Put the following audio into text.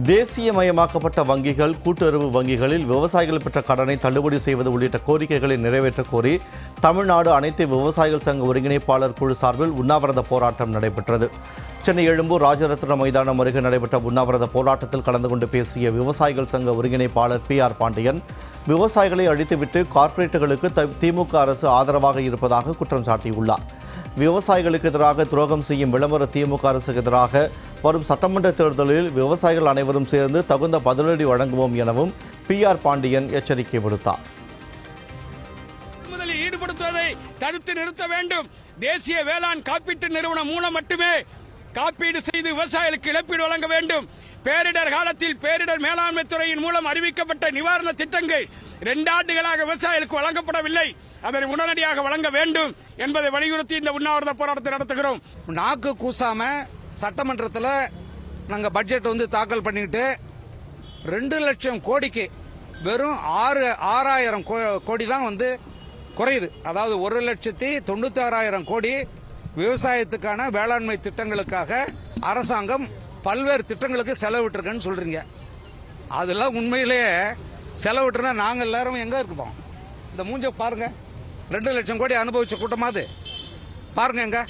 தேசியமயமாக்கப்பட்ட வங்கிகள், கூட்டுறவு வங்கிகளில் விவசாயிகள் பெற்ற கடனை தள்ளுபடி செய்வது உள்ளிட்ட கோரிக்கைகளை நிறைவேற்ற கோரி தமிழ்நாடு அனைத்து விவசாயிகள் சங்க ஒருங்கிணைப்பாளர் குழு சார்பில் உண்ணாவிரத போராட்டம் நடைபெற்றது. சென்னை எழும்பூர் ராஜரத்ன மைதானம் அருகே நடைபெற்ற உண்ணாவிரத போராட்டத்தில் கலந்து கொண்டு பேசிய விவசாயிகள் சங்க ஒருங்கிணைப்பாளர் PR பாண்டியன், விவசாயிகளை அழித்துவிட்டு கார்ப்பரேட்டுகளுக்கு திமுக அரசு ஆதரவாக இருப்பதாக குற்றம் சாட்டியுள்ளார். விவசாயிகளுக்கு எதிராக துரோகம் செய்யும் விளம்பர திமுக அரசுக்கு எதிராக வரும் சட்டமன்ற தேர்தலில் விவசாயிகள் அனைவரும் சேர்ந்து தகுந்த பதிலடி வழங்குவோம் எனவும் PR பாண்டியன் எச்சரிக்கை விடுத்தார். ஈடுபடுத்துவதை தடுத்து நிறுத்த வேண்டும். தேசிய வேளாண் காப்பீட்டு நிறுவனம் மூலம் மட்டுமே காப்பீடு செய்து விவசாயிகளுக்கு இழப்பீடு வழங்க வேண்டும். பேரிடர் காலத்தில் பேரிடர் மேலாண்மை துறையின் மூலம் அறிவிக்கப்பட்ட நிவாரண திட்டங்கள் 2 ஆண்டுகளாக விவசாயிகளுக்கு வழங்கப்படவில்லை. அதனை உடனடியாக வழங்க வேண்டும் என்பதை வலியுறுத்தி இந்த உண்ணாவிரத போராட்டத்தை நடத்துகிறோம். நாக்கு கூசாம சட்டமன்றத்தில் நாங்கள் பட்ஜெட் தாக்கல் பண்ணிட்டு 2 லட்சம் கோடிக்கு வெறும் 6,000 கோடி தான் குறையுது. அதாவது 1,96,000 கோடி விவசாயத்துக்கான வேளாண்மை திட்டங்களுக்காக அரசாங்கம் பல்வேறு திட்டங்களுக்கு செலவிட்டிருக்குன்னு சொல்றீங்க. அதெல்லாம் உண்மையிலேயே செலவிட்டுனா நாங்கள் எல்லாரும் எங்க இருப்போம்? இந்த மூஞ்ச பாருங்க, 2 லட்சம் கோடி அனுபவிச்ச கூட்டமாது பாருங்க எங்க